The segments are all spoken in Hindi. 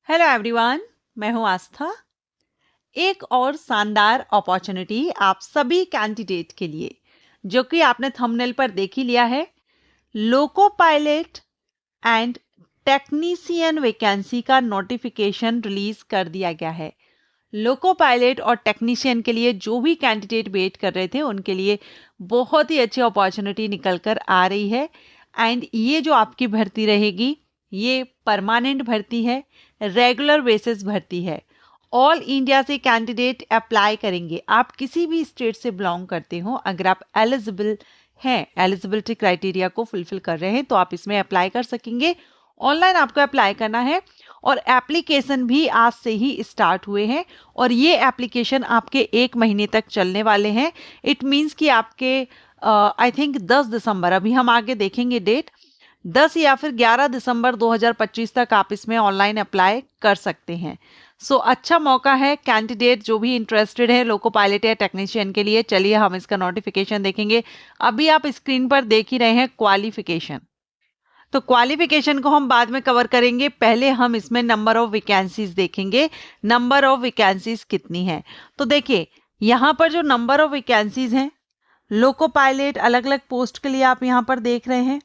हेलो एवरीवन, मैं हूं आस्था। एक और शानदार अपॉर्चुनिटी आप सभी कैंडिडेट के लिए, जो कि आपने थंबनेल पर देख ही लिया है। Loco pilot and technician vacancy का नोटिफिकेशन रिलीज कर दिया गया है। लोको पायलट और टेक्नीशियन के लिए जो भी कैंडिडेट वेट कर रहे थे, उनके लिए बहुत ही अच्छी अपॉर्चुनिटी निकल कर आ रही है। एंड ये जो आपकी भर्ती रहेगी, ये परमानेंट भर्ती है, रेगुलर बेसिस भर्ती है। ऑल इंडिया से कैंडिडेट अप्लाई करेंगे। आप किसी भी स्टेट से बिलोंग करते हो, अगर आप एलिजिबल हैं, एलिजिबिलिटी क्राइटेरिया को फुलफिल कर रहे हैं, तो आप इसमें अप्लाई कर सकेंगे। ऑनलाइन आपको अप्लाई करना है और एप्लीकेशन भी आज से ही स्टार्ट हुए हैं और ये एप्लीकेशन आपके 1 महीने तक चलने वाले हैं। इट मीन्स कि आपके आई थिंक 10 दिसंबर, अभी हम आगे देखेंगे डेट, 10 या फिर 11 दिसंबर 2025 तक आप इसमें ऑनलाइन अप्लाई कर सकते हैं। सो अच्छा मौका है कैंडिडेट जो भी इंटरेस्टेड है लोको पायलट या टेक्नीशियन के लिए। चलिए हम इसका नोटिफिकेशन देखेंगे। अभी आप स्क्रीन पर देख ही रहे हैं क्वालिफिकेशन। तो क्वालिफिकेशन को हम बाद में कवर करेंगे, पहले हम इसमें नंबर ऑफ वैकेंसीज देखेंगे। नंबर ऑफ वैकेंसीज कितनी है, तो देखिए यहाँ पर जो नंबर ऑफ वैकेंसीज हैं, लोको पायलट अलग अलग पोस्ट के लिए आप यहाँ पर देख रहे हैं,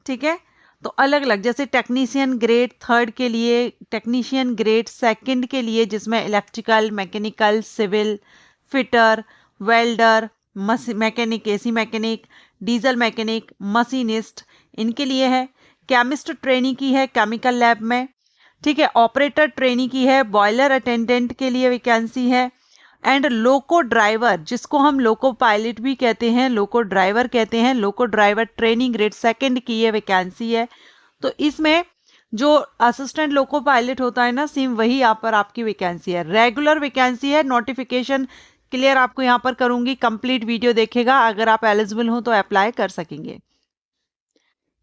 ठीक है। तो अलग अलग, जैसे टेक्नीशियन ग्रेड 3 के लिए, टेक्नीशियन ग्रेड 2 के लिए, जिसमें electrical, mechanical, civil, fitter, welder, mechanic, AC mechanic, diesel mechanic, machinist, इनके लिए है। केमिस्ट ट्रेनिंग की है केमिकल लैब में, ठीक है। ऑपरेटर ट्रेनिंग की है, बॉयलर अटेंडेंट के लिए वैकेंसी है। एंड लोको ड्राइवर, जिसको हम लोको पायलट भी कहते हैं, लोको ड्राइवर कहते हैं, लोको ड्राइवर ट्रेनिंग ग्रेड 2 की ये वैकेंसी है। तो इसमें जो असिस्टेंट लोको पायलट होता है ना, सेम वही यहाँ पर आपकी वैकेंसी है। रेगुलर वैकेंसी है। नोटिफिकेशन क्लियर आपको यहाँ पर करूंगी, कंप्लीट वीडियो देखेगा, अगर आप एलिजिबल हो तो अप्लाई कर सकेंगे।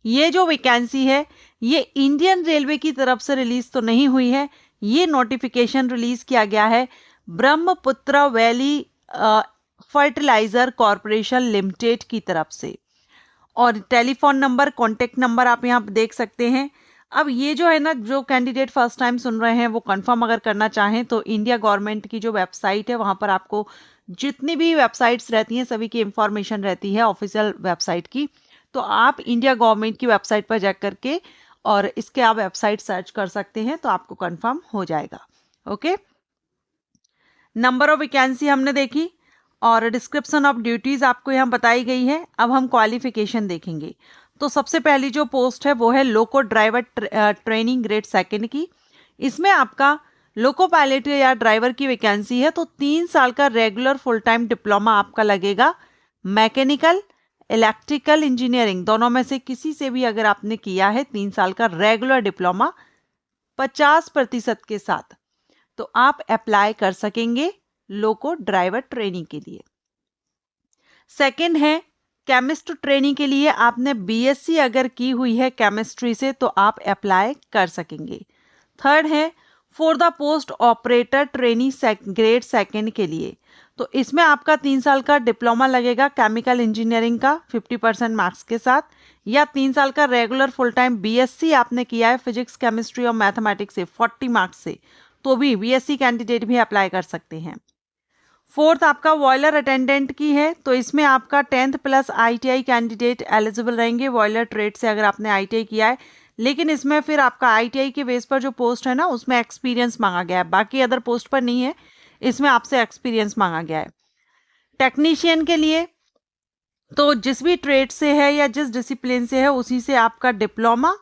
ये जो वैकेंसी है, ये इंडियन रेलवे की तरफ से रिलीज तो नहीं हुई है, ये नोटिफिकेशन रिलीज किया गया है Brahmaputra valley fertilizer corporation limited की तरफ से। और टेलीफोन नंबर, कॉन्टेक्ट नंबर आप यहाँ देख सकते हैं। अब ये जो है ना, जो कैंडिडेट फर्स्ट टाइम सुन रहे हैं, वो कंफर्म अगर करना चाहें तो इंडिया गवर्नमेंट की जो वेबसाइट है, वहां पर आपको जितनी भी वेबसाइट्स रहती हैं सभी की इंफॉर्मेशन रहती है ऑफिशियल वेबसाइट की। तो आप इंडिया गवर्नमेंट की वेबसाइट पर जा करके और इसके आप वेबसाइट सर्च कर सकते हैं, तो आपको कंफर्म हो जाएगा। ओके, नंबर ऑफ वैकेंसी हमने देखी और डिस्क्रिप्शन ऑफ ड्यूटीज आपको यहाँ बताई गई है। अब हम क्वालिफिकेशन देखेंगे। तो सबसे पहली जो पोस्ट है वो है लोको ड्राइवर ट्रेनिंग ग्रेड 2 की। इसमें आपका लोको पायलट या ड्राइवर की वैकेंसी है, तो 3 साल का रेगुलर फुल टाइम डिप्लोमा आपका लगेगा। मैकेनिकल, इलेक्ट्रिकल इंजीनियरिंग, दोनों में से किसी से भी अगर आपने किया है 3 साल का रेगुलर डिप्लोमा 50% के साथ, तो आप अप्लाई कर सकेंगे लोको ड्राइवर ट्रेनिंग के लिए। सेकंड है केमिस्ट ट्रेनिंग के लिए, आपने बीएससी अगर की हुई है केमिस्ट्री से तो आप अप्लाई कर सकेंगे। थर्ड है for the post operator training grade 2 के लिए, तो इसमें आपका 3 साल का डिप्लोमा लगेगा केमिकल इंजीनियरिंग का 50% मार्क्स के साथ, या 3 साल का रेगुलर फुल टाइम बीएससी आपने किया है फिजिक्स, केमिस्ट्री और मैथमेटिक्स से 40 मार्क्स से, तो भी बीएससी कैंडिडेट भी अप्लाई कर सकते हैं। फोर्थ आपका बॉयलर अटेंडेंट की है, तो इसमें आपका 10th plus ITI candidate eligible रहेंगे बॉयलर ट्रेड से, अगर आपने आईटीआई किया है। लेकिन इसमें फिर आपका आईटीआई के बेस पर जो पोस्ट है ना, उसमें एक्सपीरियंस मांगा गया है, बाकी अदर पोस्ट पर नहीं है, इसमें आपसे एक्सपीरियंस मांगा गया है। टेक्नीशियन के लिए तो जिस भी ट्रेड से है या जिस डिसिप्लिन से है, उसी से आपका डिप्लोमा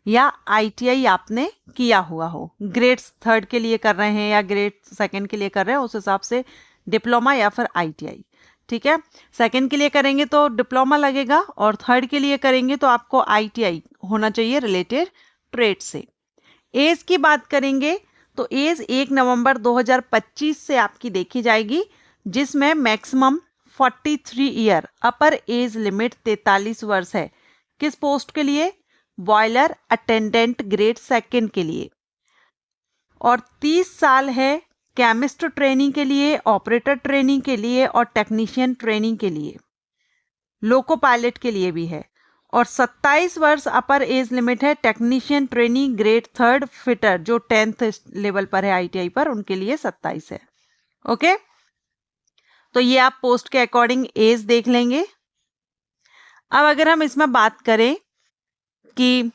या आईटीआई आपने किया हुआ हो। ग्रेड 3 के लिए कर रहे हैं या ग्रेड 2 के लिए कर रहे हैं, उस हिसाब से डिप्लोमा या फिर आईटीआई, ठीक है। 2 के लिए करेंगे तो डिप्लोमा लगेगा और 3 के लिए करेंगे तो आपको आईटीआई होना चाहिए रिलेटेड ट्रेड से। एज की बात करेंगे तो एज 1 नवंबर 2025 से आपकी देखी जाएगी, जिसमें मैक्सिमम 43 ईयर, अपर एज लिमिट 43 वर्ष है। किस पोस्ट के लिए? बॉयलर अटेंडेंट ग्रेड 2 के लिए। और 30 साल है केमिस्ट ट्रेनिंग के लिए, ऑपरेटर ट्रेनिंग के लिए और टेक्नीशियन ट्रेनिंग के लिए। लोको पायलट के लिए भी है। और 27 वर्ष अपर एज लिमिट है टेक्नीशियन ट्रेनी ग्रेड 3 फिटर जो 10th लेवल पर है आईटीआई पर, उनके लिए 27 है। ओके, तो ये आप पोस्ट के अकॉर्डिंग एज देख लेंगे। अब अगर हम इसमें बात करें कि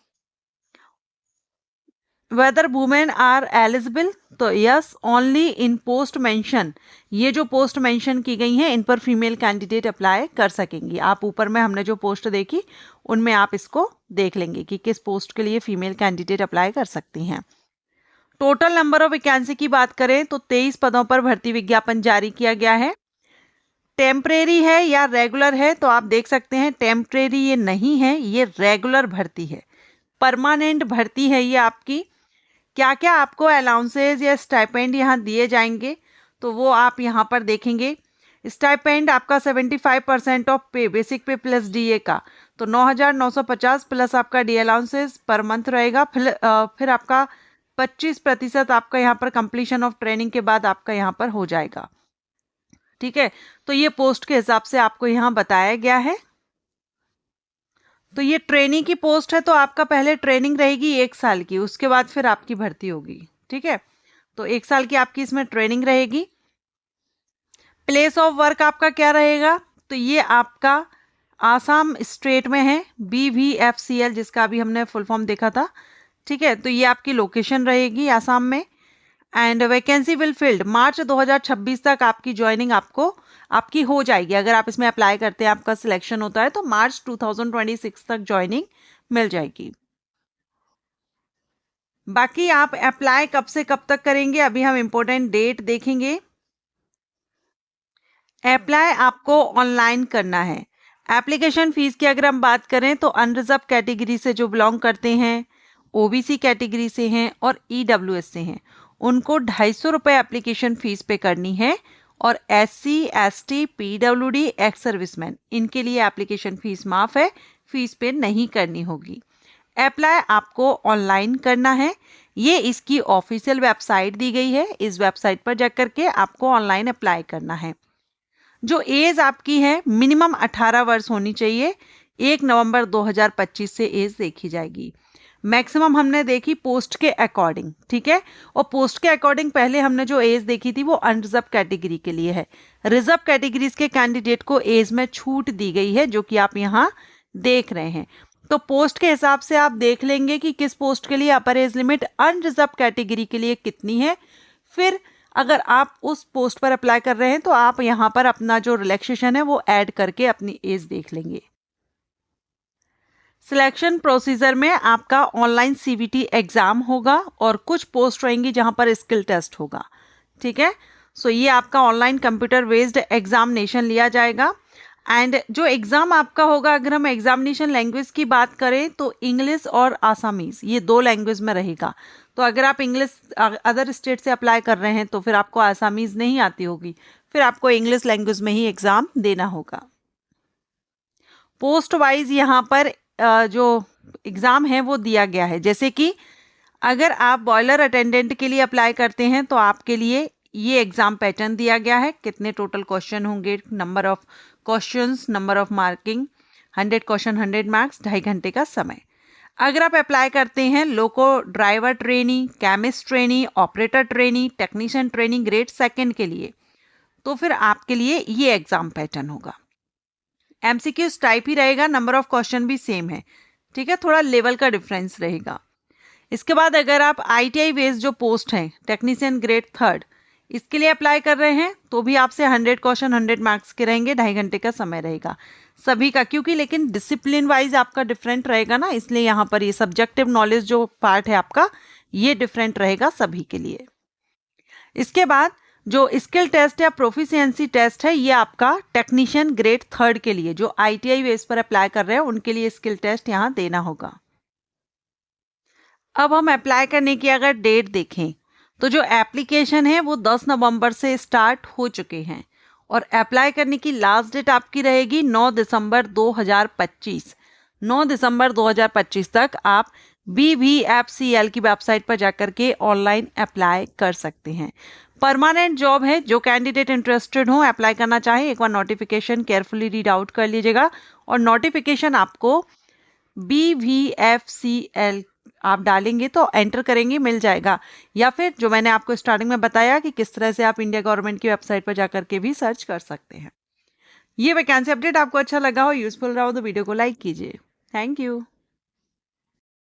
वेदर वुमेन आर एलिजिबल, तो yes only in post mention, ये जो पोस्ट मेंशन की गई हैं इन पर फीमेल कैंडिडेट अप्लाई कर सकेंगी। आप ऊपर में हमने जो पोस्ट देखी उनमें आप इसको देख लेंगे कि किस पोस्ट के लिए फीमेल कैंडिडेट अप्लाई कर सकती हैं। टोटल नंबर ऑफ वैकेंसी की बात करें तो 23 पदों पर भर्ती विज्ञापन जारी किया गया है। टेम्परेरी है या रेगुलर है, तो आप देख सकते हैं टेम्परेरी ये नहीं है, ये रेगुलर भर्ती है, परमानेंट भर्ती है ये आपकी। क्या क्या आपको अलाउंसेज या स्टाइपेंड यहाँ दिए जाएंगे, तो वो आप यहाँ पर देखेंगे। स्टाइपेंड आपका 75% ऑफ पे, बेसिक पे प्लस डीए का, तो 9,950 प्लस आपका डी अलाउंसेज पर मंथ रहेगा। फिर आपका 25% आपका यहाँ पर कंप्लीशन ऑफ ट्रेनिंग के बाद आपका यहाँ पर हो जाएगा। ठीक है, तो ये पोस्ट के हिसाब से आपको यहाँ बताया गया है। तो ये ट्रेनिंग की पोस्ट है, तो आपका पहले ट्रेनिंग रहेगी 1 साल की, उसके बाद फिर आपकी भर्ती होगी। ठीक है, तो 1 साल की आपकी इसमें ट्रेनिंग रहेगी। प्लेस ऑफ वर्क आपका क्या रहेगा, तो ये आपका आसाम स्टेट में है, BVFCL जिसका अभी हमने फुल फॉर्म देखा था। ठीक है, तो ये आपकी लोकेशन रहेगी आसाम में। एंड वैकेंसी विल फिल्ड मार्च 2026 तक आपकी ज्वाइनिंग आपकी हो जाएगी। अगर आप इसमें अप्लाई करते हैं, आपका सिलेक्शन होता है, तो मार्च 2026 तक ज्वाइनिंग मिल जाएगी। बाकी आप अप्लाई कब से कब तक करेंगे, अभी हम इंपॉर्टेंट डेट देखेंगे। अप्लाई आपको ऑनलाइन करना है। एप्लीकेशन फीस की अगर हम बात करें तो अनरिजर्व कैटेगरी से जो बिलोंग करते हैं, OBC कैटेगरी से हैं और EWS से हैं, उनको 250 रुपये एप्लीकेशन फीस पे करनी है। और SC, ST, PWD, ex serviceman, इनके लिए एप्लीकेशन फीस माफ़ है, फीस पे नहीं करनी होगी। अप्लाई आपको ऑनलाइन करना है, ये इसकी ऑफिशियल वेबसाइट दी गई है, इस वेबसाइट पर जाकर के आपको ऑनलाइन अप्लाई करना है। जो एज आपकी है मिनिमम 18 वर्ष होनी चाहिए। 1 नवंबर 2025 से एज देखी जाएगी। मैक्सिमम हमने देखी पोस्ट के अकॉर्डिंग। ठीक है, और पोस्ट के अकॉर्डिंग पहले हमने जो एज देखी थी वो अनरिजर्व कैटेगरी के लिए है। रिजर्व कैटेगरीज के कैंडिडेट को एज में छूट दी गई है, जो कि आप यहाँ देख रहे हैं। तो पोस्ट के हिसाब से आप देख लेंगे कि किस पोस्ट के लिए upper age limit unreserved category के लिए कितनी है। फिर अगर आप उस पोस्ट पर अप्लाई कर रहे हैं तो आप यहाँ पर अपना जो रिलैक्सेशन है वो ऐड करके अपनी एज देख लेंगे। सिलेक्शन प्रोसीजर में आपका ऑनलाइन CVT एग्जाम होगा और कुछ पोस्ट रहेंगी जहां पर स्किल टेस्ट होगा। ठीक है, सो ये आपका ऑनलाइन कंप्यूटर बेस्ड एग्जामिनेशन लिया जाएगा। एंड जो एग्ज़ाम आपका होगा, अगर हम एग्जामिनेशन लैंग्वेज की बात करें तो इंग्लिश और आसामीज़, ये 2 लैंग्वेज में रहेगा। तो अगर आप इंग्लिश अदर स्टेट से अप्लाई कर रहे हैं तो फिर आपको आसामीज़ नहीं आती होगी, फिर आपको इंग्लिश लैंग्वेज में ही एग्ज़ाम देना होगा। पोस्ट वाइज यहाँ पर जो एग्ज़ाम है वो दिया गया है। जैसे कि अगर आप बॉयलर अटेंडेंट के लिए अप्लाई करते हैं तो आपके लिए ये एग्ज़ाम पैटर्न दिया गया है। कितने टोटल क्वेश्चन होंगे, number of questions, number of marking, 100 question 100 marks, 2.5 घंटे का समय। अगर आप अप्लाई करते हैं लोको driver trainee, chemist trainee, operator trainee, technician trainee grade 2 के लिए, तो फिर आपके लिए ये एग्ज़ाम पैटर्न होगा। MCQ टाइप ही रहेगा, नंबर ऑफ क्वेश्चन भी सेम है। ठीक है, थोड़ा लेवल का डिफरेंस रहेगा। इसके बाद अगर आप ITI बेस्ड जो पोस्ट हैं टेक्नीशियन ग्रेड 3 इसके लिए अप्लाई कर रहे हैं तो भी आपसे 100 क्वेश्चन 100 मार्क्स के रहेंगे, 2.5 घंटे का समय रहेगा सभी का। क्योंकि लेकिन डिसिप्लिन वाइज आपका डिफरेंट रहेगा ना, इसलिए यहाँ पर ये सब्जेक्टिव नॉलेज जो पार्ट है आपका ये डिफरेंट रहेगा सभी के लिए। इसके बाद जो स्किल टेस्ट या प्रोफिशिएंसी टेस्ट है ये आपका टेक्नीशियन ग्रेड 3 के लिए, जो ITI बेस पर अप्लाई कर रहे हैं उनके लिए स्किल टेस्ट यहाँ देना होगा। अब हम अप्लाई करने की अगर डेट देखें तो जो एप्लीकेशन है वो 10 नवंबर से स्टार्ट हो चुके हैं और अप्लाई करने की लास्ट डेट आपकी रहेगी 9 दिसंबर 2025। 9 दिसंबर 2025 तक आप BVFCL की वेबसाइट पर जाकर के ऑनलाइन अप्लाई कर सकते हैं। परमानेंट जॉब है, जो कैंडिडेट इंटरेस्टेड हो अप्लाई करना चाहे एक बार नोटिफिकेशन केयरफुली रीड आउट कर लीजिएगा। और नोटिफिकेशन आपको BVFCL आप डालेंगे तो एंटर करेंगे, मिल जाएगा। या फिर जो मैंने आपको स्टार्टिंग में बताया कि किस तरह से आप इंडिया गवर्नमेंट की वेबसाइट पर जाकर के भी सर्च कर सकते हैं। ये वैकेंसी अपडेट आपको अच्छा लगा हो, यूजफुल रहा हो तो वीडियो को लाइक कीजिए। Thank you.